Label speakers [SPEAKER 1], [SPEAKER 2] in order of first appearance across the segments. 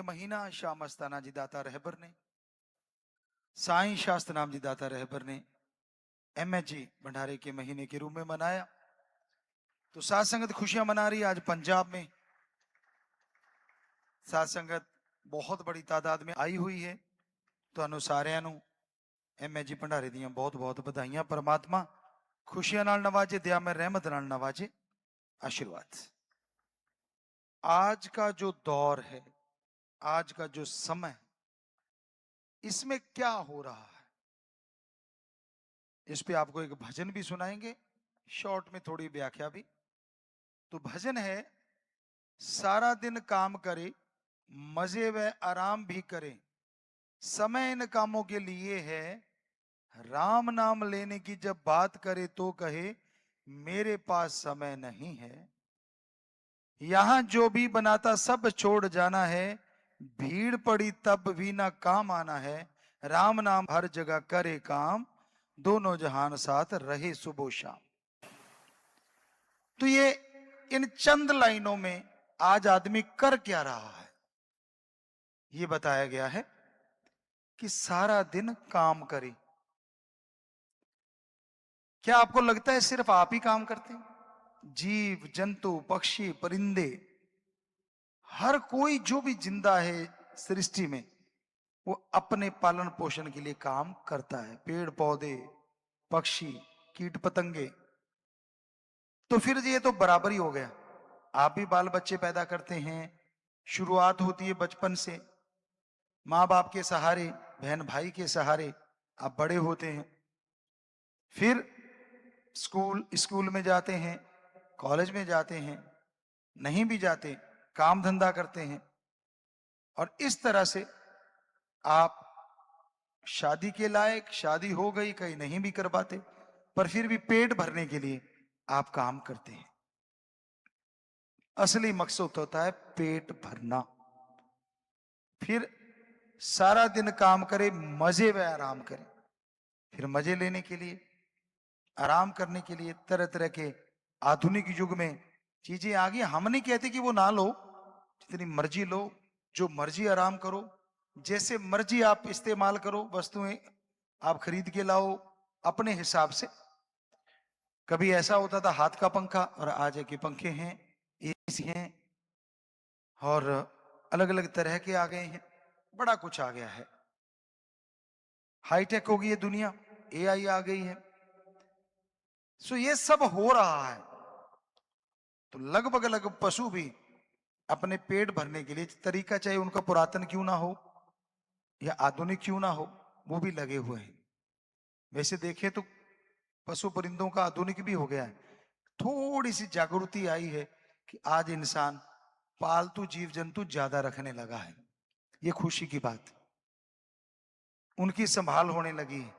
[SPEAKER 1] ये महीना शाह मस्ताना जी दाता रहबर ने, साईं शास्त्र नाम जी दाता रहबर ने MH भंडारे के महीने के रूप में मनाया। तो साथ संगत खुशियां मना रही है। आज पंजाब में साथ संगत बहुत बड़ी तादाद में आई हुई है। ਤੁਹਾਨੂੰ ਸਾਰਿਆਂ ਨੂੰ MH ਭੰਡਾਰੇ ਦੀਆਂ बहुत बहुत ਵਧਾਈਆਂ। परमात्मा खुशियां नाल नवाजे, दया में रहमत नाल नवाजे, आशीर्वाद। आज का जो दौर है, आज का जो समय, इसमें क्या हो रहा है, इस पे आपको एक भजन भी सुनाएंगे, शॉर्ट में थोड़ी व्याख्या भी। तो भजन है, सारा दिन काम करे, मजे व आराम भी करे, समय इन कामों के लिए है, राम नाम लेने की जब बात करे तो कहे मेरे पास समय नहीं है। यहां जो भी बनाता सब छोड़ जाना है, भीड़ पड़ी तब भी ना काम आना है, राम नाम हर जगह करे काम, दोनों जहान साथ रहे सुबह शाम। तो ये इन चंद लाइनों में आज आदमी कर क्या रहा है, ये बताया गया है कि सारा दिन काम करे। क्या आपको लगता है सिर्फ आप ही काम करते हैं? जीव जंतु पक्षी परिंदे, हर कोई जो भी जिंदा है सृष्टि में, वो अपने पालन पोषण के लिए काम करता है। पेड़ पौधे, पक्षी, कीट पतंगे। तो फिर ये तो बराबर ही हो गया। आप भी बाल बच्चे पैदा करते हैं, शुरुआत होती है बचपन से, माँ बाप के सहारे, बहन भाई के सहारे आप बड़े होते हैं। फिर स्कूल में जाते हैं, कॉलेज में जाते हैं, नहीं भी जाते, काम धंधा करते हैं, और इस तरह से आप शादी के लायक, शादी हो गई, कहीं नहीं भी कर पाते, पर फिर भी पेट भरने के लिए आप काम करते हैं। असली मकसद होता है पेट भरना। फिर सारा दिन काम करे, मजे व आराम करे। फिर मजे लेने के लिए, आराम करने के लिए तरह तरह के आधुनिक युग में चीजें आ गई। हम नहीं कहते कि वो ना लो, जितनी मर्जी लो, जो मर्जी आराम करो, जैसे मर्जी आप इस्तेमाल करो, वस्तुएं आप खरीद के लाओ अपने हिसाब से। कभी ऐसा होता था हाथ का पंखा, और आज के पंखे हैं, एसी हैं, और अलग अलग तरह के आ गए हैं, बड़ा कुछ आ गया है, हाईटेक हो गई है दुनिया, AI आ गई है। सो ये सब हो रहा है। तो लगभग लगभग पशु भी अपने पेट भरने के लिए तरीका, चाहे उनका पुरातन क्यों ना हो या आधुनिक क्यों ना हो, वो भी लगे हुए हैं। वैसे देखें तो पशु परिंदों का आधुनिक भी हो गया है। थोड़ी सी जागृति आई है कि आज इंसान पालतू जीव जंतु ज्यादा रखने लगा है। ये खुशी की बात, उनकी संभाल होने लगी है,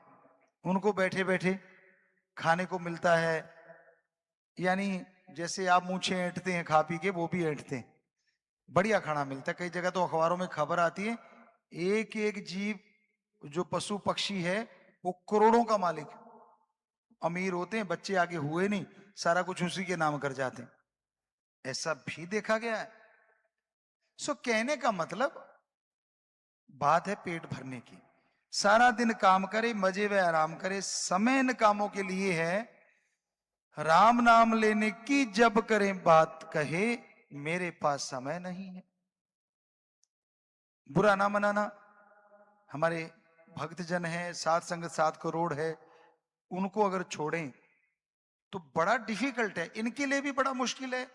[SPEAKER 1] उनको बैठे बैठे खाने को मिलता है। यानी जैसे आप मूछें ऐंठते हैं खा पी के, वो भी ऐंठते हैं, बढ़िया खाना मिलता है। कई जगह तो अखबारों में खबर आती है, एक एक जीव जो पशु पक्षी है वो करोड़ों का मालिक। अमीर होते हैं, बच्चे आगे हुए नहीं, सारा कुछ उसी के नाम कर जाते हैं, ऐसा भी देखा गया है। सो कहने का मतलब, बात है पेट भरने की। सारा दिन काम करे, मजे व आराम करे, समय इन कामों के लिए है, राम नाम लेने की जब करें बात कहे मेरे पास समय नहीं है। बुरा ना मनाना, हमारे भक्तजन है, सात संगत 7 करोड़ है, उनको अगर छोड़ें तो बड़ा डिफिकल्ट है, इनके लिए भी बड़ा मुश्किल है।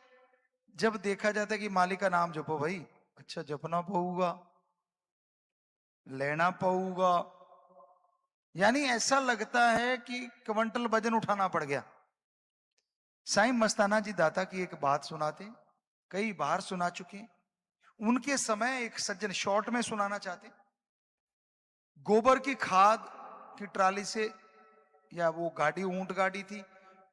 [SPEAKER 1] जब देखा जाता है कि मालिक का नाम जपो भाई, अच्छा जपना पऊगा, लेना पऊगा, यानी ऐसा लगता है कि क्विंटल वजन उठाना पड़ गया। साईं मस्ताना जी दाता की एक बात सुनाते, कई बार सुना चुके, उनके समय एक सज्जन, शॉर्ट में सुनाना चाहते। गोबर की खाद की ट्राली से, या वो गाड़ी ऊंट गाड़ी थी,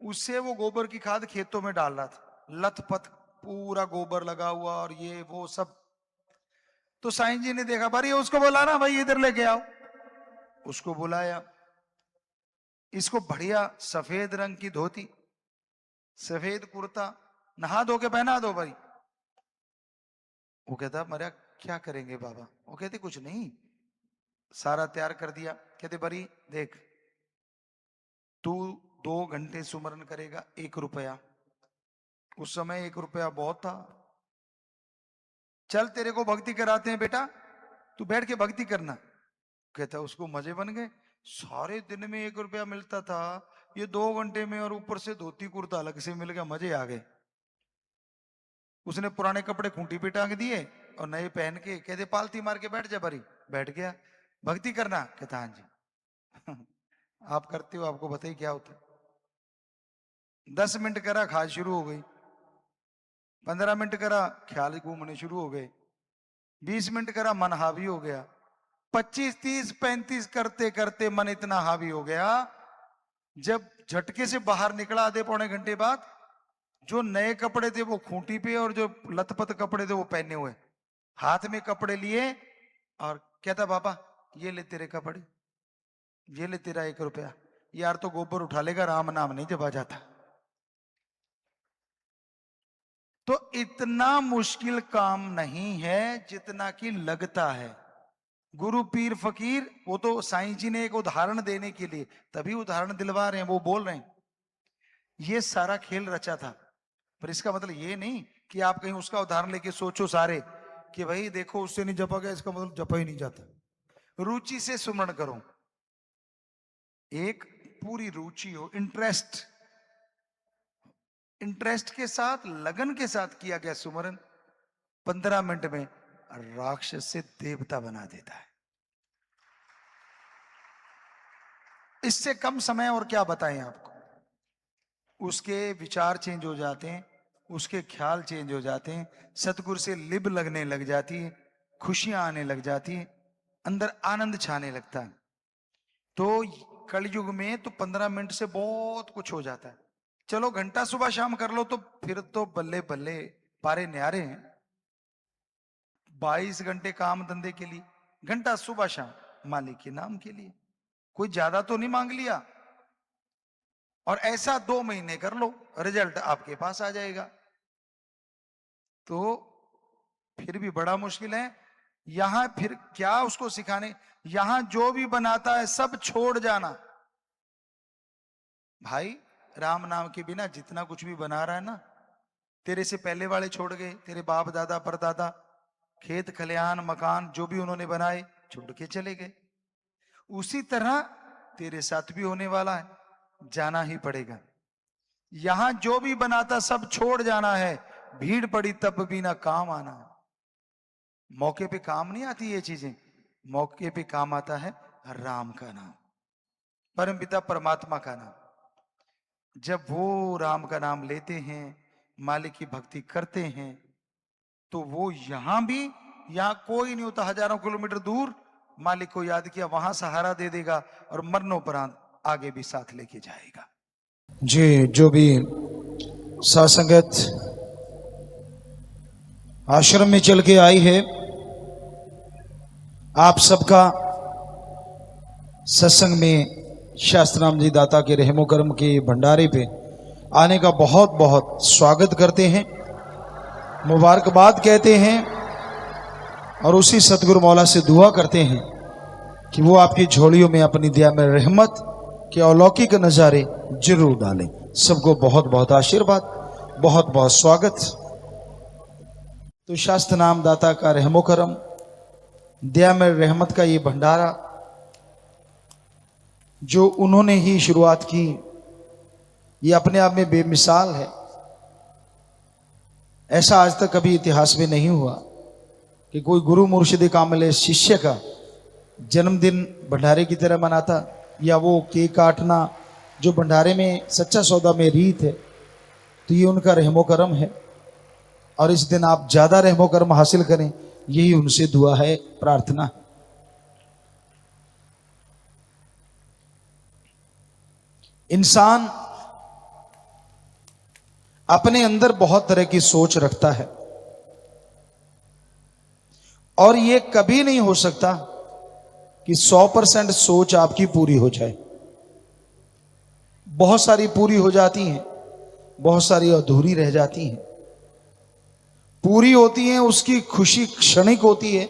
[SPEAKER 1] उससे वो गोबर की खाद खेतों में डाल रहा था, लथपथ पूरा गोबर लगा हुआ और ये वो सब। तो साईं जी ने देखा, भाई उसको बुलाना, भाई इधर लेके आओ। उसको बुलाया, इसको बढ़िया सफेद रंग की धोती, सफेद कुर्ता, नहा धो के पहना दो भाई। वो कहता, मरा क्या करेंगे बाबा? वो कहते कुछ नहीं, सारा तैयार कर दिया। कहते बरी देख, तू 2 घंटे सुमरन करेगा, 1 रुपया। उस समय 1 रुपया बहुत था। चल तेरे को भक्ति कराते हैं बेटा, तू बैठ के भक्ति करना। कहता उसको मजे बन गए। सारे दिन में 1 रुपया मिलता था, ये 2 घंटे में और ऊपर से धोती कुर्ता अलग से मिल गया, मजे आ गए। उसने पुराने कपड़े खूंटी पे टांग दिए और नए पहन के कहते पालती मार के बैठ जा बरी। बैठ गया। भक्ति करना? कहता हाँ जी। आप करते हो, आपको बताइए क्या होता है। 10 मिनट करा, खाज शुरू हो गई। 15 मिनट करा, ख्याल घूमने शुरू हो गए। 20 मिनट करा, मन हावी हो गया। 25, 30, 35 करते करते मन इतना हावी हो गया, जब झटके से बाहर निकला आधे पौने घंटे बाद, जो नए कपड़े थे वो खूंटी पे और जो लथपथ कपड़े थे वो पहने हुए। हाथ में कपड़े लिए और कहता बाबा ये ले तेरे कपड़े, ये ले तेरा 1 रुपया। यार तो गोबर उठा लेगा, राम नाम नहीं जपा जाता। तो इतना मुश्किल काम नहीं है जितना कि लगता है। गुरु पीर फकीर, वो तो साईं जी ने एक उदाहरण देने के लिए तभी उदाहरण दिलवा रहे हैं, वो बोल रहे हैं ये सारा खेल रचा था। पर इसका मतलब ये नहीं कि आप कहीं उसका उदाहरण लेके सोचो सारे कि भाई देखो उससे नहीं जपा गया, इसका मतलब जपा ही नहीं जाता। रुचि से सुमरण करो, एक पूरी रुचि हो, इंटरेस्ट, इंटरेस्ट के साथ, लगन के साथ किया गया सुमरण 15 मिनट में राक्षस से देवता बना देता है। इससे कम समय और क्या बताएं आपको। उसके विचार चेंज हो जाते हैं, उसके ख्याल चेंज हो जाते हैं, सतगुरु से लिब लगने लग जाती है, खुशियां आने लग जाती है, अंदर आनंद छाने लगता है। तो कलयुग में तो 15 मिनट से बहुत कुछ हो जाता है। चलो घंटा सुबह शाम कर लो तो फिर तो बल्ले बल्ले, पारे न्यारे हैं। 22 घंटे काम धंधे के लिए, घंटा सुबह शाम मालिक के नाम के लिए, कोई ज्यादा तो नहीं मांग लिया। और ऐसा 2 महीने कर लो, रिजल्ट आपके पास आ जाएगा। तो फिर भी बड़ा मुश्किल है। यहां फिर क्या उसको सिखाने, यहां जो भी बनाता है सब छोड़ जाना। भाई राम नाम के बिना जितना कुछ भी बना रहा है ना, तेरे से पहले वाले छोड़ गए, तेरे बाप दादा परदादा, खेत खलिहान मकान जो भी उन्होंने बनाए छोड़ के चले गए। उसी तरह तेरे साथ भी होने वाला है, जाना ही पड़ेगा। यहां जो भी बनाता सब छोड़ जाना है, भीड़ पड़ी तब भी ना काम आना है। मौके पे काम नहीं आती ये चीजें, मौके पे काम आता है राम का नाम, परमपिता परमात्मा का नाम। जब वो राम का नाम लेते हैं, मालिक की भक्ति करते हैं, तो वो यहां भी, यहां कोई नहीं होता, हजारों किलोमीटर दूर मालिक को याद किया, वहां सहारा दे देगा और मरणोपरांत आगे भी साथ लेके जाएगा।
[SPEAKER 2] जी, जो भी सासंगत आश्रम में चल के आई है, आप सबका सत्संग में शास्त्रनाम जी दाता के रहमो करम के भंडारे पे आने का बहुत बहुत स्वागत करते हैं, मुबारकबाद कहते हैं और उसी सतगुरु मौला से दुआ करते हैं कि वो आपकी झोलियों में अपनी दया में रहमत के अलौकिक नज़ारे जरूर डालें। सबको बहुत बहुत आशीर्वाद, बहुत बहुत स्वागत। तो शास्त्र नाम दाता का रहमो करम, दया में रहमत का ये भंडारा जो उन्होंने ही शुरुआत की, ये अपने आप में बेमिसाल है। ऐसा आज तक कभी इतिहास में नहीं हुआ कि कोई गुरु मुर्शिद कामिल शिष्य का जन्मदिन भंडारे की तरह मनाता, या वो केक काटना जो भंडारे में सच्चा सौदा में रीत है। तो ये उनका रहमो करम है और इस दिन आप ज्यादा रहमो करम हासिल करें, यही उनसे दुआ है, प्रार्थना है। इंसान अपने अंदर बहुत तरह की सोच रखता है और ये कभी नहीं हो सकता कि 100% सोच आपकी पूरी हो जाए। बहुत सारी पूरी हो जाती हैं, बहुत सारी अधूरी रह जाती हैं। पूरी होती हैं उसकी खुशी क्षणिक होती है,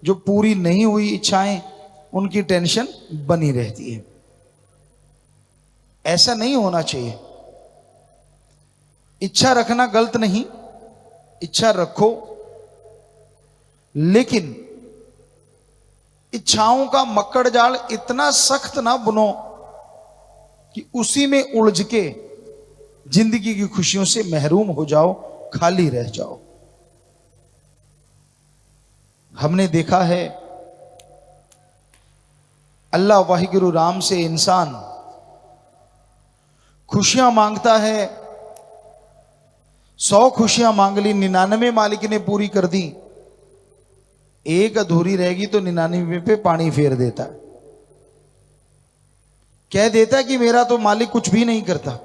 [SPEAKER 2] जो पूरी नहीं हुई इच्छाएं उनकी टेंशन बनी रहती है। ऐसा नहीं होना चाहिए। इच्छा रखना गलत नहीं, इच्छा रखो, लेकिन इच्छाओं का मक्कड़ जाल इतना सख्त ना बुनो कि उसी में उलझ के जिंदगी की खुशियों से महरूम हो जाओ, खाली रह जाओ। हमने देखा है अल्लाह वाहिगुरु राम से इंसान खुशियां मांगता है, 100 खुशियां मांग ली, 99 मालिक ने पूरी कर दी, एक अधूरी रहेगी तो 99 पे पानी फेर देता है। कह देता है कि मेरा तो मालिक कुछ भी नहीं करता,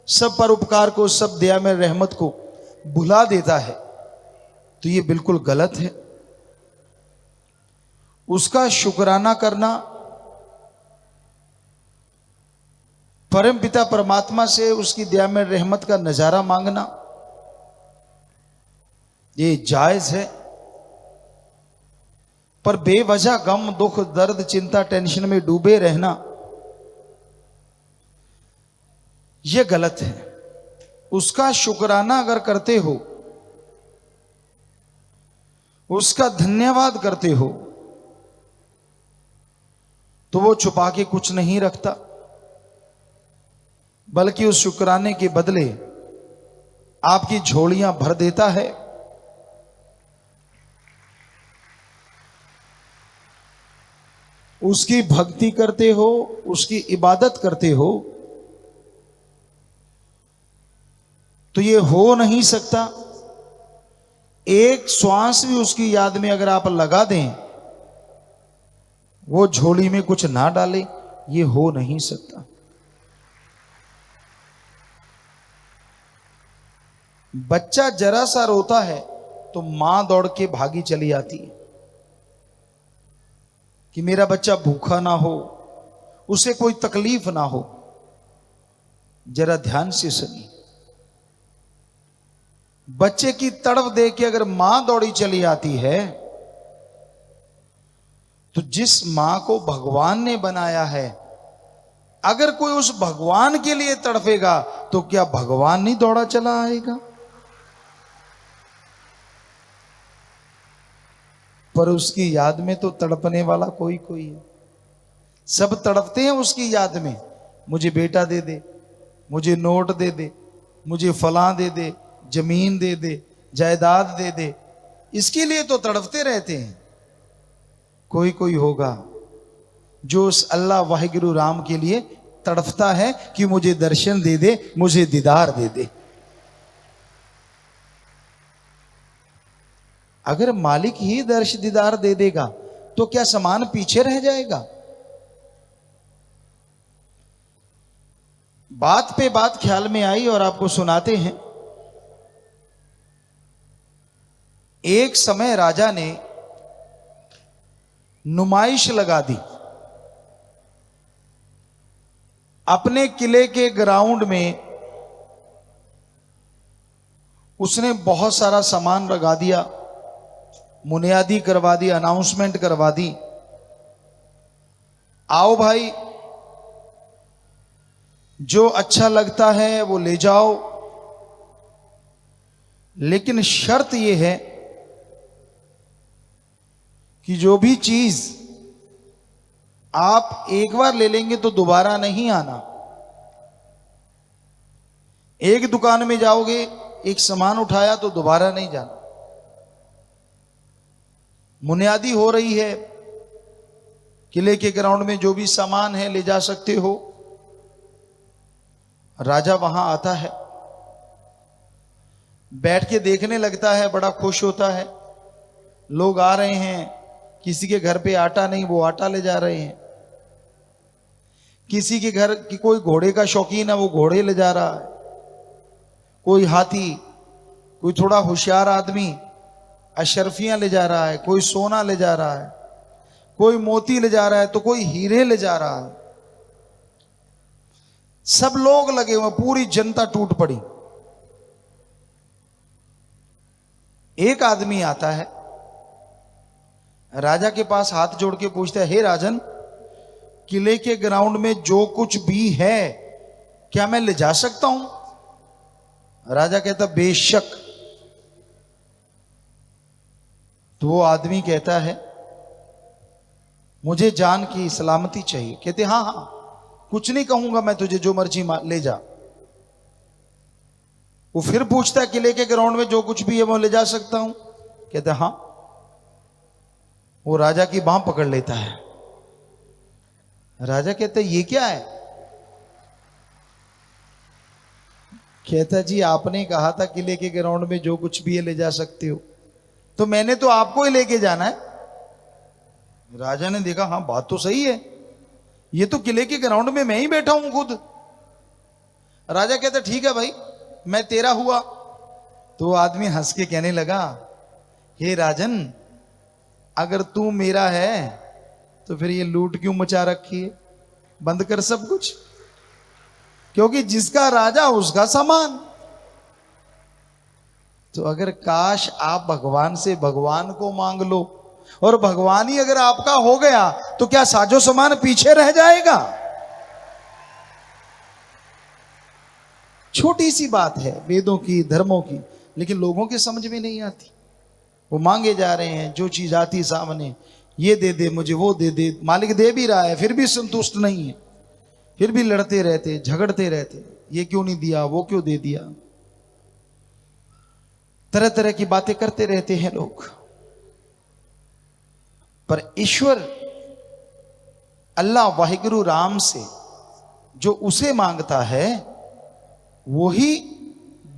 [SPEAKER 2] सब पर उपकार को, सब दया में रहमत को भुला देता है। तो ये बिल्कुल गलत है। उसका शुक्राना करना, परम पिता परमात्मा से उसकी दया में रहमत का नजारा मांगना, ये जायज है। पर बेवजह गम, दुख, दर्द, चिंता, टेंशन में डूबे रहना यह गलत है। उसका शुक्राना अगर करते हो, उसका धन्यवाद करते हो, तो वो छुपा के कुछ नहीं रखता, बल्कि उस शुक्राने के बदले आपकी झोलियां भर देता है। उसकी भक्ति करते हो, उसकी इबादत करते हो, तो ये हो नहीं सकता। एक श्वास भी उसकी याद में अगर आप लगा दें, वो झोली में कुछ ना डाले, ये हो नहीं सकता। बच्चा जरा सा रोता है तो मां दौड़ के भागी चली आती है कि मेरा बच्चा भूखा ना हो, उसे कोई तकलीफ ना हो। जरा ध्यान से सुनिए, बच्चे की तड़प देख के अगर मां दौड़ी चली आती है, तो जिस मां को भगवान ने बनाया है, अगर कोई उस भगवान के लिए तड़पेगा तो क्या भगवान नहीं दौड़ा चला आएगा? पर उसकी याद में तो तड़पने वाला कोई कोई है। सब तड़पते हैं उसकी याद में, मुझे बेटा दे दे, मुझे नोट दे दे, मुझे फलां दे दे, जमीन दे दे, जायदाद दे दे, इसके लिए तो तड़पते रहते हैं। कोई कोई होगा जो उस अल्लाह वाहिगुरु राम के लिए तड़पता है कि मुझे दर्शन दे दे, मुझे दीदार दे दे। अगर मालिक ही दर्श दीदार दे देगा तो क्या सामान पीछे रह जाएगा? बात पे बात ख्याल में आई और आपको सुनाते हैं। एक समय राजा ने नुमाइश लगा दी। अपने किले के ग्राउंड में उसने बहुत सारा सामान लगा दिया, मुनियादी करवा दी, अनाउंसमेंट करवा दी, आओ भाई, जो अच्छा लगता है वो ले जाओ, लेकिन शर्त यह है कि जो भी चीज आप एक बार ले लेंगे तो दोबारा नहीं आना। एक दुकान में जाओगे, एक सामान उठाया तो दोबारा नहीं जाना। मुनियादी हो रही है, किले के ग्राउंड में जो भी सामान है ले जा सकते हो। राजा वहां आता है, बैठ के देखने लगता है, बड़ा खुश होता है। लोग आ रहे हैं, किसी के घर पे आटा नहीं, वो आटा ले जा रहे हैं। किसी के घर की कोई घोड़े का शौकीन है, वो घोड़े ले जा रहा है। कोई हाथी, कोई थोड़ा होशियार आदमी अशरफियां ले जा रहा है, कोई सोना ले जा रहा है, कोई मोती ले जा रहा है, तो कोई हीरे ले जा रहा है। सब लोग लगे हुए, पूरी जनता टूट पड़ी। एक आदमी आता है, राजा के पास हाथ जोड़ के पूछता है, हे राजन, किले के ग्राउंड में जो कुछ भी है क्या मैं ले जा सकता हूं? राजा कहता बेशक। तो वो आदमी कहता है, मुझे जान की सलामती चाहिए। कहते हाँ हाँ, कुछ नहीं कहूंगा मैं तुझे, जो मर्जी ले जा। वो फिर पूछता है, किले के ग्राउंड में जो कुछ भी है वो ले जा सकता हूं? कहते हाँ। वो राजा की बांह पकड़ लेता है। राजा कहते ये क्या है? कहता जी आपने कहा था किले के ग्राउंड में जो कुछ भी है ले जा सकते हो, तो मैंने तो आपको ही लेके जाना है। राजा ने देखा हाँ बात तो सही है, ये तो किले के ग्राउंड में मैं ही बैठा हूं खुद। राजा कहता ठीक है भाई, मैं तेरा हुआ। तो आदमी हंस के कहने लगा, हे राजन, अगर तू मेरा है तो फिर ये लूट क्यों मचा रखी है? बंद कर सब कुछ, क्योंकि जिसका राजा उसका सामान। तो अगर काश आप भगवान से भगवान को मांग लो, और भगवान ही अगर आपका हो गया, तो क्या साजो सामान पीछे रह जाएगा? छोटी सी बात है वेदों की, धर्मों की, लेकिन लोगों के समझ में नहीं आती। वो मांगे जा रहे हैं, जो चीज आती सामने, ये दे दे मुझे, वो दे दे। मालिक दे भी रहा है, फिर भी संतुष्ट नहीं है, फिर भी लड़ते रहते, झगड़ते रहते, ये क्यों नहीं दिया, वो क्यों दे दिया। तरह तरह की बातें करते रहते हैं लोग। पर ईश्वर अल्लाह वाहिगुरु राम से जो उसे मांगता है, वही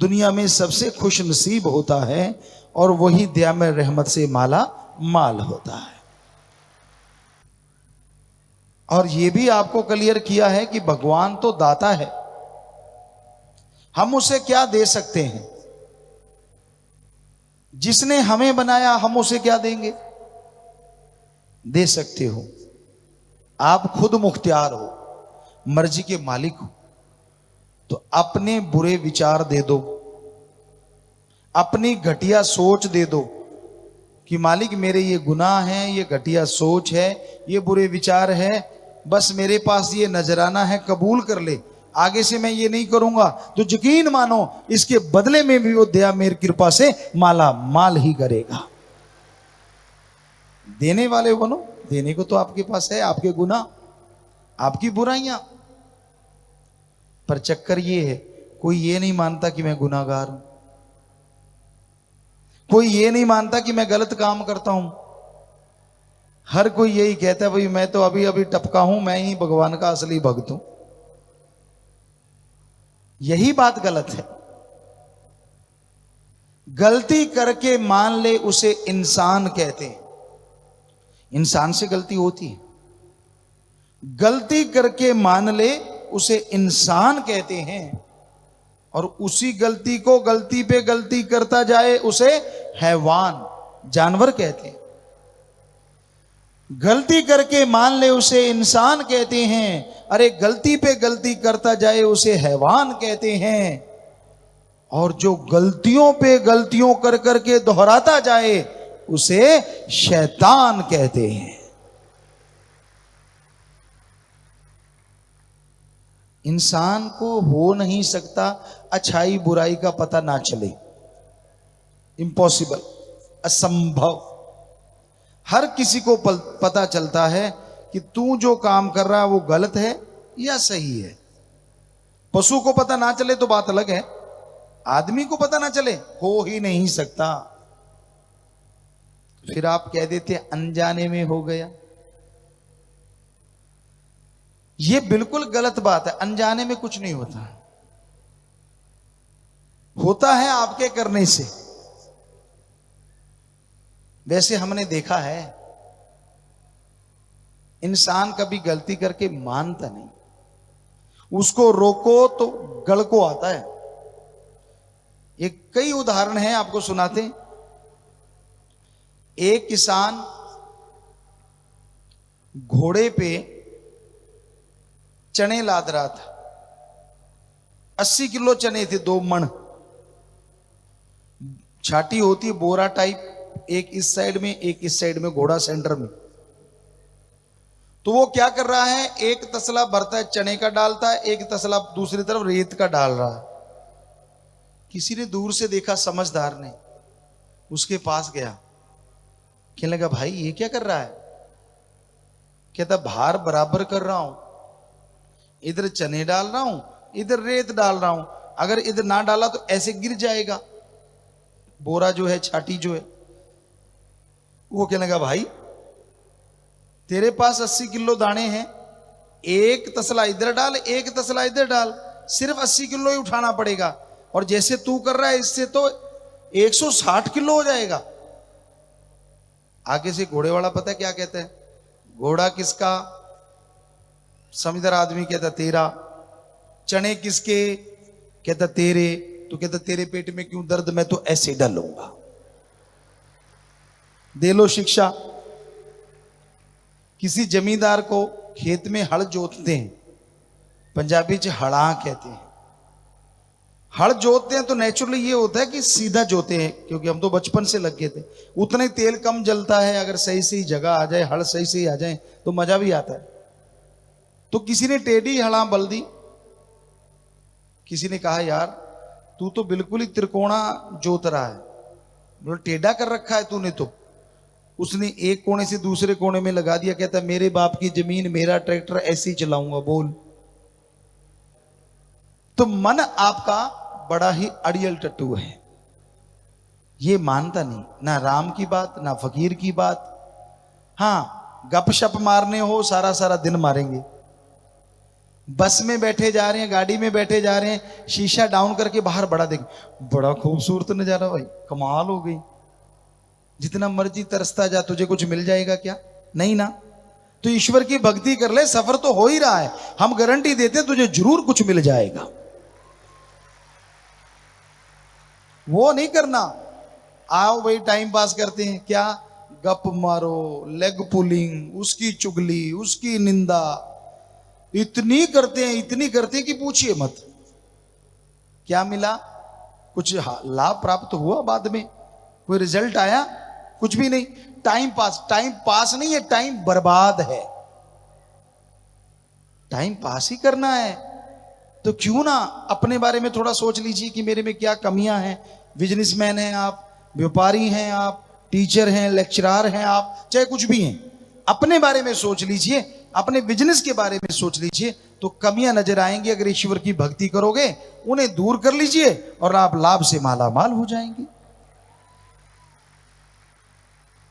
[SPEAKER 2] दुनिया में सबसे खुश नसीब होता है, और वही दया में रहमत से माला माल होता है। और यह भी आपको क्लियर किया है कि भगवान तो दाता है, हम उसे क्या दे सकते हैं? जिसने हमें बनाया, हम उसे क्या देंगे? दे सकते हो, आप खुद मुख्तियार हो, मर्जी के मालिक हो, तो अपने बुरे विचार दे दो, अपनी घटिया सोच दे दो कि मालिक मेरे ये गुनाह हैं, ये घटिया सोच है, ये बुरे विचार है, बस मेरे पास ये नजराना है, कबूल कर ले, आगे से मैं ये नहीं करूंगा। तो यकीन मानो इसके बदले में भी वो दया मेरी कृपा से माला माल ही करेगा। देने वाले बनो, देने को तो आपके पास है, आपके गुनाह, आपकी बुराइयां। पर चक्कर ये है, कोई ये नहीं मानता कि मैं गुनाहगार हूं, कोई ये नहीं मानता कि मैं गलत काम करता हूं। हर कोई यही कहता है, भाई मैं तो अभी अभी टपका हूं, मैं ही भगवान का असली भक्त हूं। यही बात गलत है। गलती करके मान ले उसे इंसान कहते हैं। इंसान से गलती होती है, गलती करके मान ले उसे इंसान कहते हैं, और उसी गलती को गलती पे गलती करता जाए उसे हैवान, जानवर कहते हैं। गलती करके मान ले उसे इंसान कहते हैं, अरे गलती पे गलती करता जाए उसे हैवान कहते हैं, और जो गलतियों पे गलतियों कर करके दोहराता जाए उसे शैतान कहते हैं। इंसान को हो नहीं सकता अच्छाई बुराई का पता ना चले, इम्पॉसिबल, असंभव। हर किसी को पता चलता है कि तू जो काम कर रहा है वो गलत है या सही है। पशु को पता ना चले तो बात अलग है, आदमी को पता ना चले, हो ही नहीं सकता। फिर आप कह देते अनजाने में हो गया, ये बिल्कुल गलत बात है। अनजाने में कुछ नहीं होता, होता है आपके करने से। वैसे हमने देखा है, इंसान कभी गलती करके मानता नहीं, उसको रोको तो गल को आता है। एक कई उदाहरण हैं, आपको सुनाते हैं। एक किसान घोड़े पे चने लाद रहा था, 80 किलो चने थे, 2 मण। छाटी होती है बोरा टाइप, एक इस साइड में एक इस साइड में, घोड़ा सेंटर में। तो वो क्या कर रहा है, एक तसला भरता है चने का डालता है, एक तसला दूसरी तरफ रेत का डाल रहा है। किसी ने दूर से देखा, समझदार ने, उसके पास गया, कहने लगा भाई ये क्या कर रहा है? कहता भार बराबर कर रहा हूं, इधर चने डाल रहा हूं, इधर रेत डाल रहा हूं, अगर इधर ना डाला तो ऐसे गिर जाएगा बोरा जो है, छाटी जो है। वो कहने लगा भाई तेरे पास 80 किलो दाने हैं, एक तसला इधर डाल एक तसला इधर डाल, सिर्फ 80 किलो ही उठाना पड़ेगा, और जैसे तू कर रहा है इससे तो 160 किलो हो जाएगा। आगे से घोड़े वाला पता है क्या कहता है? घोड़ा किसका? समझदार आदमी कहता तेरा। चने किसके? कहता तेरे। तो कहता तेरे पेट में क्यों दर्द, मैं तो ऐसे डालूंगा। दे लो शिक्षा। किसी जमींदार को खेत में हल जोतते हैं, पंजाबी च हड़ा कहते हैं। हल जोतते हैं तो नेचुरली ये होता है कि सीधा जोते हैं, क्योंकि हम तो बचपन से लग गए थे। उतना ही तेल कम जलता है, अगर सही सही जगह आ जाए, हल सही सही आ जाए तो मजा भी आता है। तो किसी ने टेढ़ी हड़ा बल दी। किसी ने कहा यार तू तो बिल्कुल ही त्रिकोणा जोत रहा है, बोल टेढ़ा कर रखा है तूने तो। उसने एक कोने से दूसरे कोने में लगा दिया, कहता मेरे बाप की जमीन, मेरा ट्रैक्टर, ऐसे ही चलाऊंगा। बोल। तो मन आपका बड़ा ही अड़ियल टट्टू है, ये मानता नहीं ना राम की बात ना फकीर की बात। हाँ गपशप मारने हो सारा सारा दिन मारेंगे। बस में बैठे जा रहे हैं, गाड़ी में बैठे जा रहे हैं, शीशा डाउन करके बाहर बड़ा देख, बड़ा खूबसूरत नजारा भाई, कमाल हो गई। जितना मर्जी तरसता जा, तुझे कुछ मिल जाएगा क्या? नहीं ना। तो ईश्वर की भक्ति कर ले, सफर तो हो ही रहा है, हम गारंटी देते तुझे जरूर कुछ मिल जाएगा। वो नहीं करना। आओ भाई टाइम पास करते हैं, क्या गप मारो, लेग पुलिंग, उसकी चुगली, उसकी निंदा, इतनी करते हैं कि पूछिए मत। क्या मिला? कुछ लाभ प्राप्त हुआ बाद में? कोई रिजल्ट आया? कुछ भी नहीं। टाइम पास नहीं है, टाइम बर्बाद है। टाइम पास ही करना है तो क्यों ना अपने बारे में थोड़ा सोच लीजिए कि मेरे में क्या कमियां हैं। बिजनेसमैन हैं आप, व्यापारी हैं आप, टीचर हैं, लेक्चरर हैं आप, चाहे कुछ भी हैं, अपने बारे में सोच लीजिए, अपने बिजनेस के बारे में सोच लीजिए, तो कमियां नजर आएंगी। अगर ईश्वर की भक्ति करोगे, उन्हें दूर कर लीजिए और आप लाभ से मालामाल हो जाएंगे।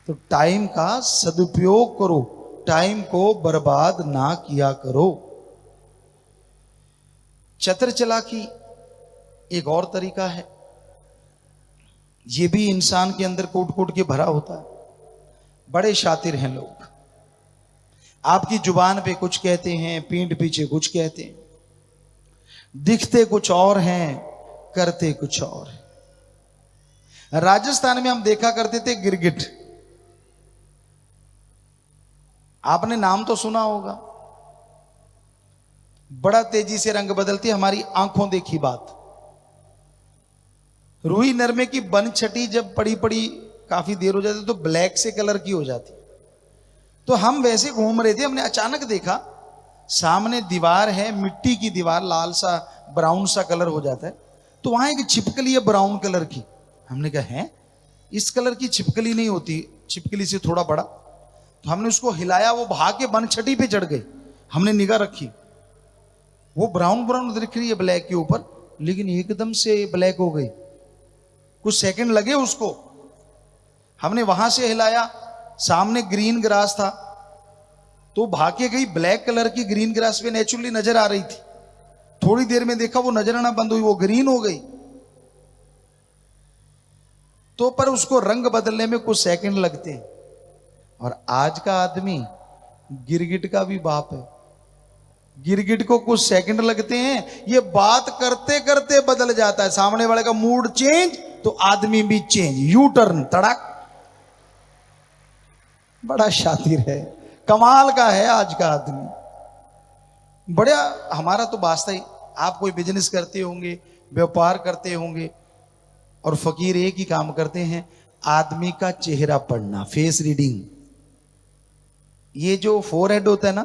[SPEAKER 2] तो टाइम का सदुपयोग करो, टाइम को बर्बाद ना किया करो। चतर चालाकी एक और तरीका है, ये भी इंसान के अंदर कूट कूट के भरा होता है। बड़े शातिर हैं लोग, आपकी जुबान पे कुछ कहते हैं, पीठ पीछे कुछ कहते हैं, दिखते कुछ और हैं, करते कुछ और है। राजस्थान में हम देखा करते थे गिरगिट, आपने नाम तो सुना होगा। बड़ा तेजी से रंग बदलती, हमारी आंखों देखी बात। रूही नरमे की बन छटी जब पड़ी पड़ी काफी देर हो जाती तो ब्लैक से कलर की हो जाती। तो हम वैसे घूम रहे थे, हमने अचानक देखा सामने दीवार है, मिट्टी की दीवार, लाल सा ब्राउन सा कलर हो जाता है, तो वहां एक छिपकली है ब्राउन कलर की। हमने कहा है इस कलर की छिपकली नहीं होती, छिपकली से थोड़ा बड़ा। तो हमने उसको हिलाया, वो भाग के बन छटी पे चढ़ गई। हमने निगाह रखी, वो ब्राउन ब्राउन दिख रही है ब्लैक के ऊपर, लेकिन एकदम से ब्लैक हो गई। कुछ सेकंड लगे उसको। हमने वहां से हिलाया, सामने ग्रीन ग्रास था, तो भाग के गई, ब्लैक कलर की ग्रीन ग्रास पे नेचुरली नजर आ रही थी। थोड़ी देर में देखा वो नजर आना बंद हुई, वो ग्रीन हो गई। तो पर उसको रंग बदलने में कुछ सेकंड लगते हैं। और आज का आदमी गिरगिट का भी बाप है, गिरगिट को कुछ सेकंड लगते हैं, ये बात करते करते बदल जाता है। सामने वाले का मूड चेंज तो आदमी भी चेंज, यू टर्न, तड़क। बड़ा शातिर है, कमाल का है आज का आदमी। बड़ा हमारा तो वास्ता ही, आप कोई बिजनेस करते होंगे, व्यापार करते होंगे, और फकीर एक ही काम करते हैं, आदमी का चेहरा पढ़ना, फेस रीडिंग। ये जो फोरहेड होता है ना,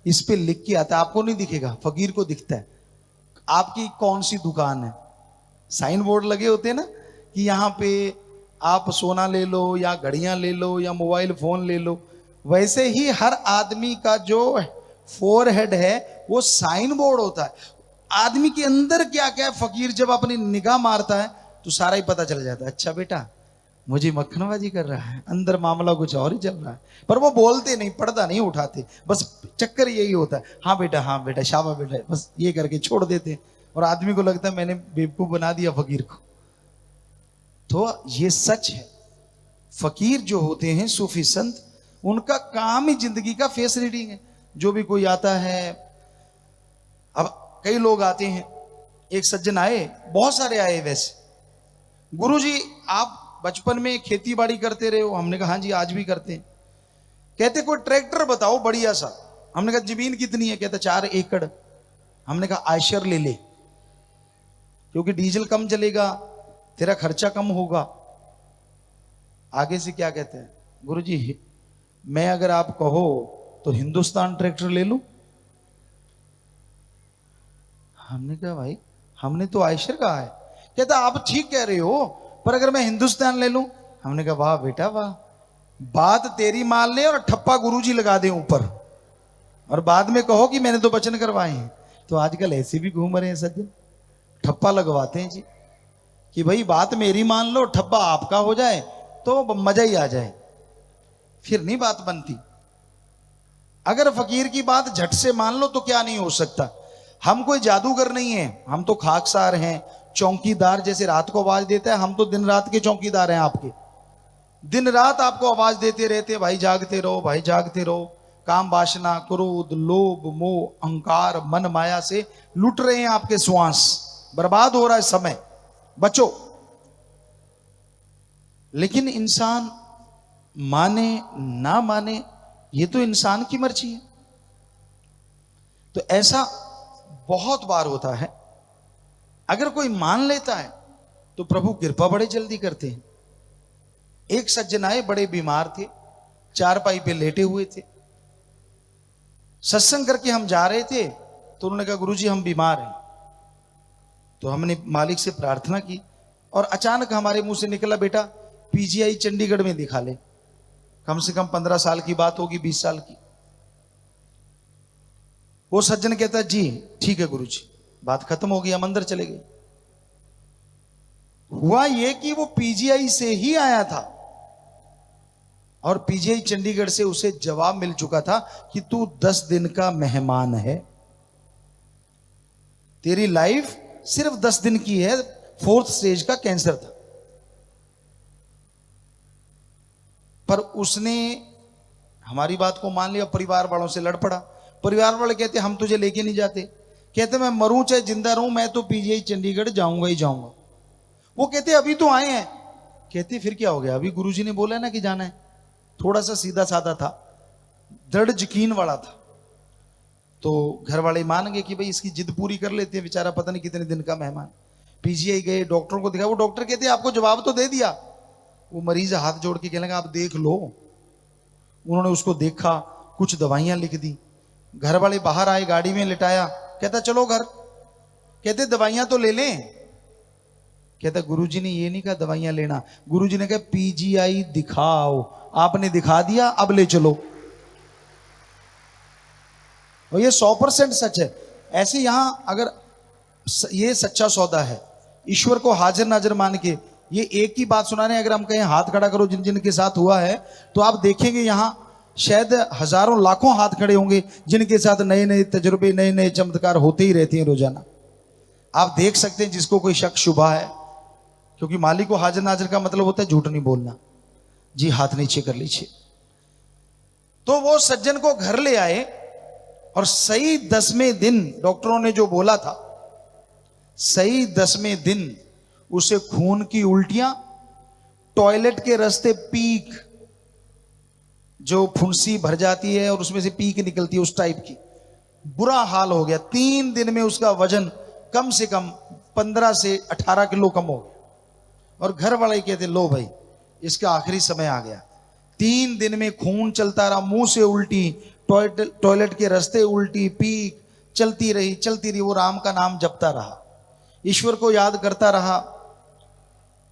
[SPEAKER 2] इस पे लिख के आता है, आपको नहीं दिखेगा, फकीर को दिखता है आपकी कौन सी दुकान है। साइन बोर्ड लगे होते हैं ना कि यहाँ पे आप सोना ले लो या घड़ियां ले लो या मोबाइल फोन ले लो, वैसे ही हर आदमी का जो फोरहेड है वो साइन बोर्ड होता है। आदमी के अंदर क्या क्या है, फकीर जब अपनी निगाह मारता है तो सारा ही पता चल जाता है। अच्छा बेटा मुझे मक्खनबाजी कर रहा है, अंदर मामला कुछ और ही चल रहा है। पर वो बोलते नहीं, पर्दा नहीं उठाते, बस चक्कर यही होता है, हाँ बेटा शाबाश बेटा, बस ये करके छोड़ देते। और आदमी को लगता है मैंने बेवकूफ बना दिया फकीर को। तो ये सच है, फकीर जो होते हैं सूफी संत, उनका काम ही जिंदगी का फेस रीडिंग है। जो भी कोई आता है, अब कई लोग आते हैं, एक सज्जन आए, बहुत सारे आए वैसे, गुरुजी आप बचपन में खेती बाड़ी करते रहे हो? हमने कहा हाँ जी आज भी करते हैं। कहते कोई ट्रैक्टर बताओ बढ़िया सा। हमने कहा जमीन कितनी है? कहता 4 एकड़। हमने कहा आयशर ले ले, क्योंकि डीजल कम चलेगा, तेरा खर्चा कम होगा। आगे से क्या कहते हैं, गुरुजी मैं अगर आप कहो तो हिंदुस्तान ट्रैक्टर ले लूं। हमने कहा भाई हमने तो आयशर कहा है। कहता आप ठीक कह रहे हो, पर अगर मैं हिंदुस्तान ले लूं। हमने कहा वाह बेटा वाह, बात तेरी मान ले और ठप्पा गुरुजी लगा दे ऊपर, और बाद में कहो कि मैंने तो वचन करवाए हैं। तो आजकल ऐसे भी घूम रहे हैं सज्जन, ठप्पा लगवाते हैं जी कि भाई बात मेरी मान लो, ठप्पा आपका हो जाए तो मजा ही आ जाए। फिर नहीं बात बनती। अगर फकीर की बात झट से मान लो तो क्या नहीं हो सकता। हम कोई जादूगर नहीं है, हम तो खाकसार हैं, चौकीदार। जैसे रात को आवाज देता है, हम तो दिन रात के चौकीदार हैं आपके। दिन रात आपको आवाज देते रहते, भाई जागते रहो, भाई जागते रहो। काम वासना, क्रोध, लोभ, मोह, अहंकार, मन माया से लूट रहे हैं आपके श्वास, बर्बाद हो रहा है समय, बचो। लेकिन इंसान माने ना माने ये तो इंसान की मर्जी है। तो ऐसा बहुत बार होता है, अगर कोई मान लेता है तो प्रभु कृपा बड़े जल्दी करते हैं। एक सज्जन आए, बड़े बीमार थे, चारपाई पे लेटे हुए थे। सत्संग करके हम जा रहे थे तो उन्होंने कहा गुरुजी हम बीमार हैं। तो हमने मालिक से प्रार्थना की और अचानक हमारे मुंह से निकला बेटा पीजीआई चंडीगढ़ में दिखा ले। कम से कम 15 साल की बात होगी, 20 साल की। वो सज्जन कहता जी ठीक है गुरुजी। बात खत्म हो गई, हम अंदर चले गए। हुआ ये कि वो पीजीआई से ही आया था और पीजीआई चंडीगढ़ से उसे जवाब मिल चुका था कि तू 10 दिन का मेहमान है, तेरी लाइफ सिर्फ 10 दिन की है। 4th स्टेज का कैंसर था। पर उसने हमारी बात को मान लिया, परिवार वालों से लड़ पड़ा। परिवार वाले कहते हम तुझे लेके नहीं जाते। कहते मैं मरूं चाहे जिंदा रहूं, मैं तो पीजीआई चंडीगढ़ जाऊंगा ही जाऊंगा। वो कहते अभी तो आए हैं। कहते फिर क्या हो गया, अभी गुरुजी ने बोला ना कि जाना है। थोड़ा सा सीधा साधा था, दृढ़ यकीन वाला था। तो घर वाले मान गए कि भाई इसकी जिद पूरी कर लेते हैं, बेचारा पता नहीं कितने दिन का मेहमान। पीजीआई गए, डॉक्टर को दिखा। वो डॉक्टर कहते आपको जवाब तो दे दिया। वो मरीज हाथ जोड़ के कहने लगा आप देख लो। उन्होंने उसको देखा, कुछ दवाइयां लिख दी। घर वाले बाहर आए, गाड़ी में लिटाया। कहता चलो घर। कहते दवाइयां तो ले लें। कहता गुरुजी ने ये नहीं कहा दवाइयां लेना, गुरुजी ने कहा पीजीआई दिखाओ। आपने दिखा दिया, अब ले चलो। और ये 100% सच है। ऐसे यहां अगर ये सच्चा सौदा है, ईश्वर को हाजिर नाजिर मान के ये एक ही बात सुना रहे हैं। अगर हम कहें हाथ खड़ा करो जिन जिन के साथ हुआ है, तो आप देखेंगे यहां शायद हजारों लाखों हाथ खड़े होंगे जिनके साथ नए नए तजुर्बे, नए नए चमत्कार होते ही रहते हैं रोजाना। आप देख सकते हैं जिसको कोई शक शुबा है, क्योंकि मालिक को हाजिर नाजिर का मतलब होता है झूठ नहीं बोलना। जी हाथ नीचे कर लीजिए। तो वो सज्जन को घर ले आए और सही 10वें दिन डॉक्टरों ने जो बोला था, सही 10वें दिन उसे खून की उल्टियां, टॉयलेट के रास्ते पीक, जो फुंसी भर जाती है और उसमें से पीक निकलती है, उस टाइप की बुरा हाल हो गया। 3 दिन में उसका वजन कम से कम 15 से 18 किलो कम हो गया। और घर वाले कहते लो भाई इसका आखिरी समय आ गया। 3 दिन में खून चलता रहा, मुंह से उल्टी, टॉयलेट के रास्ते उल्टी, पीक चलती रही। वो राम का नाम जपता रहा, ईश्वर को याद करता रहा।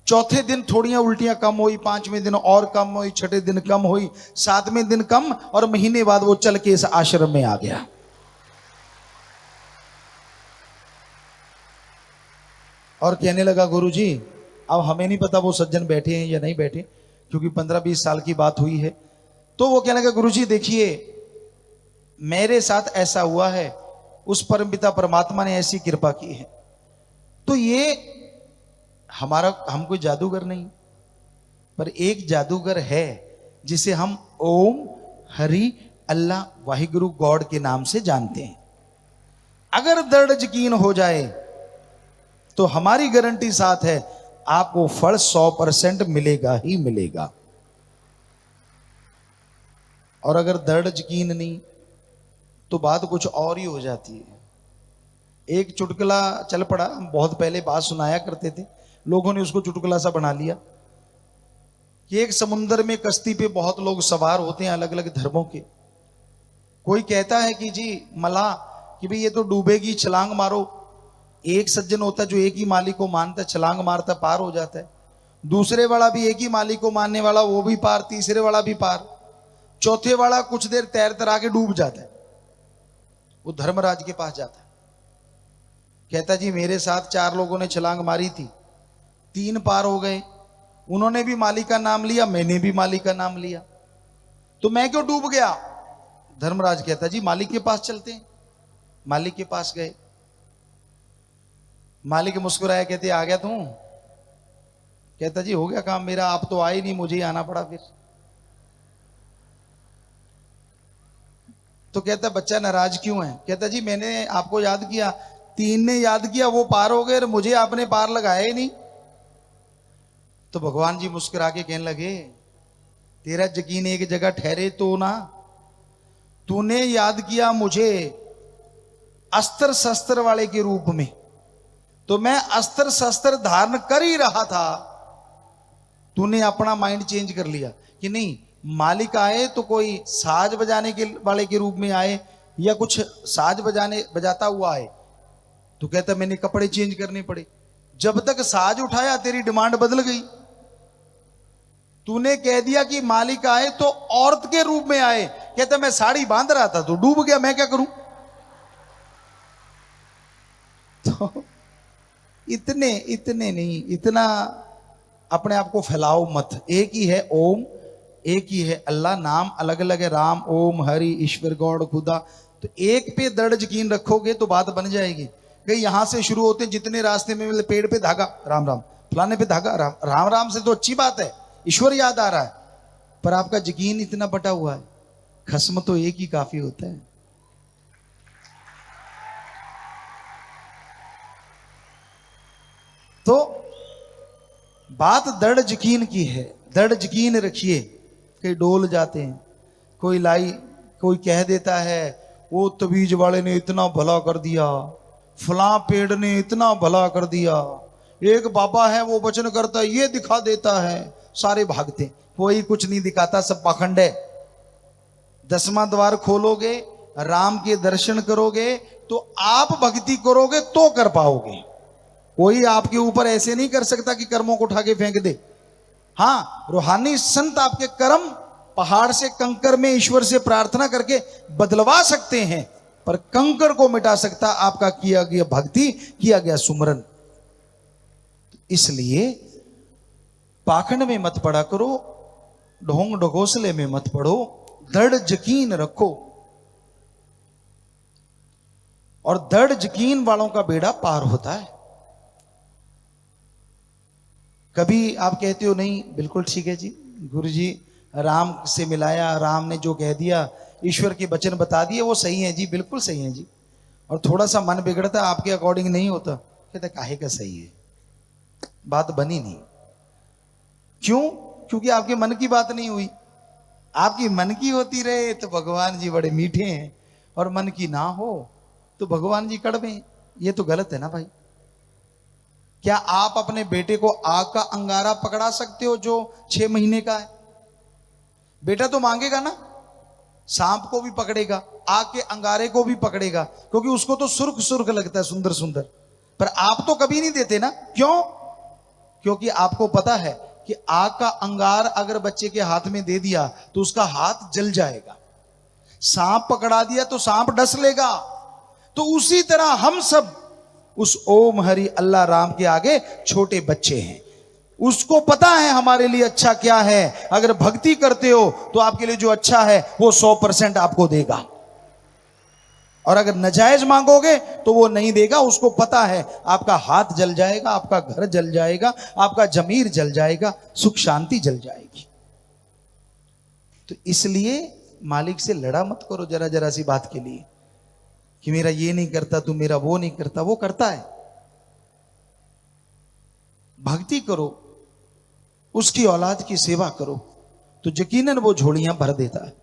[SPEAKER 2] चौथे दिन थोड़ियां उल्टियां कम हुई, 5वें दिन और कम हुई, 6ठे दिन कम हुई, 7वें दिन कम, और महीने बाद वो चल के इस आश्रम में आ गया। और कहने लगा गुरुजी अब हमें नहीं पता वो सज्जन बैठे हैं या नहीं बैठे, क्योंकि 15-20 साल की बात हुई है। तो वो कहने लगा गुरुजी देखिए मेरे साथ ऐसा हुआ है, उस परमपिता परमात्मा ने ऐसी कृपा की है। तो ये हम कोई जादूगर नहीं, पर एक जादूगर है जिसे हम ओम हरि अल्लाह वाहिगुरु गॉड के नाम से जानते हैं। अगर दृढ़ यकीन हो जाए तो हमारी गारंटी साथ है आपको फल 100% मिलेगा ही मिलेगा। और अगर दृढ़ यकीन नहीं तो बात कुछ और ही हो जाती है। एक चुटकुला चल पड़ा, हम बहुत पहले बात सुनाया करते थे, लोगों ने उसको चुटकुला सा बना लिया कि एक समुद्र में कश्ती पे बहुत लोग सवार होते हैं अलग अलग धर्मों के। कोई कहता है कि जी मला कि भाई ये तो डूबेगी, छलांग मारो। एक सज्जन होता है जो एक ही मालिक को मानता है, छलांग मारता पार हो जाता है। दूसरे वाला भी एक ही मालिक को मानने वाला, वो भी पार, तीसरे वाला भी पार, चौथे वाला कुछ देर तैर तरा के डूब जाता है। वो धर्मराज के पास जाता है, कहता जी मेरे साथ 4 लोगों ने छलांग मारी थी, 3 पार हो गए, उन्होंने भी मालिक का नाम लिया, मैंने भी मालिक का नाम लिया, तो मैं क्यों डूब गया? धर्मराज कहता जी मालिक के पास चलते हैं। मालिक के पास गए, मालिक मुस्कुराया, कहते आ गया तू? कहता जी हो गया काम मेरा, आप तो आए नहीं, मुझे ही आना पड़ा फिर। तो कहता बच्चा नाराज क्यों है? कहता जी मैंने आपको याद किया, 3 ने याद किया, वो पार हो गए, मुझे आपने पार लगाया ही नहीं। तो भगवान जी मुस्कुरा के कहने लगे तेरा यकीन एक जगह ठहरे तो ना, तूने याद किया मुझे अस्त्र शस्त्र वाले के रूप में, तो मैं अस्त्र शस्त्र धारण कर ही रहा था, तूने अपना माइंड चेंज कर लिया कि नहीं मालिक आए तो कोई साज बजाने के वाले के रूप में आए या कुछ साज बजाता हुआ आए। तो कहता मैंने कपड़े चेंज करने पड़े, जब तक साज उठाया तेरी डिमांड बदल गई। तूने कह दिया कि मालिक आए तो औरत के रूप में आए, कहता मैं साड़ी बांध रहा था तो डूब गया, मैं क्या करूं? तो इतने नहीं, इतना अपने आप को फैलाओ मत। एक ही है ओम, एक ही है अल्लाह, नाम अलग अलग है, राम ओम हरि ईश्वर गॉड खुदा। तो एक पे दृढ़ यकीन रखोगे तो बात बन जाएगी। कहीं यहां से शुरू होते हैं जितने रास्ते में मिले, पेड़ पे धागा राम राम, फलाने पे धागा राम राम, राम से तो अच्छी बात है, ईश्वर याद आ रहा है, पर आपका यकीन इतना बटा हुआ है, खस्म तो एक ही काफी होता है। तो बात दृढ़ यकीन की है, दृढ़ यकीन रखिए। कई डोल जाते हैं, कोई कह देता है वो तबीज वाले ने इतना भला कर दिया, फलां पेड़ ने इतना भला कर दिया, एक बाबा है वो वचन करता है, ये दिखा देता है, सारे भागते, कोई कुछ नहीं दिखाता, सब पाखंड है। 10वां द्वार खोलोगे, राम के दर्शन करोगे तो आप भक्ति करोगे तो कर पाओगे। कोई आपके ऊपर ऐसे नहीं कर सकता कि कर्मों को उठा के फेंक दे। हाँ, रूहानी संत आपके कर्म पहाड़ से कंकर में ईश्वर से प्रार्थना करके बदलवा सकते हैं, पर कंकर को मिटा सकता आपका किया गया भक्ति, किया गया सुमरन। इसलिए पाखंड में मत पड़ा करो, ढोंग ढकोसले में मत पड़ो, दृढ़ यकीन रखो। और दृढ़ यकीन वालों का बेड़ा पार होता है। कभी आप कहते हो नहीं, बिल्कुल ठीक है जी, गुरुजी राम से मिलाया, राम ने जो कह दिया, ईश्वर के वचन बता दिए, वो सही है जी, बिल्कुल सही है जी, और थोड़ा सा मन बिगड़ता आपके अकॉर्डिंग नहीं होता, कहते काहे का सही है, बात बनी नहीं। क्यों? क्योंकि आपके मन की बात नहीं हुई। आपकी मन की होती रहे तो भगवान जी बड़े मीठे हैं, और मन की ना हो तो भगवान जी कड़वे हैं। ये तो गलत है ना भाई। क्या आप अपने बेटे को आग का अंगारा पकड़ा सकते हो जो 6 महीने का है? बेटा तो मांगेगा ना, सांप को भी पकड़ेगा, आग के अंगारे को भी पकड़ेगा, क्योंकि उसको तो सुर्ख सुर्ख लगता है, सुंदर सुंदर। पर आप तो कभी नहीं देते ना, क्यों? क्योंकि आपको पता है कि आग का अंगार अगर बच्चे के हाथ में दे दिया तो उसका हाथ जल जाएगा, सांप पकड़ा दिया तो सांप डस लेगा। तो उसी तरह हम सब उस ओम हरि अल्लाह राम के आगे छोटे बच्चे हैं। उसको पता है हमारे लिए अच्छा क्या है। अगर भक्ति करते हो तो आपके लिए जो अच्छा है वो 100% आपको देगा, और अगर नजायज मांगोगे तो वो नहीं देगा। उसको पता है आपका हाथ जल जाएगा, आपका घर जल जाएगा, आपका जमीर जल जाएगा, सुख शांति जल जाएगी। तो इसलिए मालिक से लड़ा मत करो जरा जरा सी बात के लिए कि मेरा ये नहीं करता, तू मेरा वो नहीं करता। वो करता है। भक्ति करो, उसकी औलाद की सेवा करो, तो यकीनन वो झोलियां भर देता है।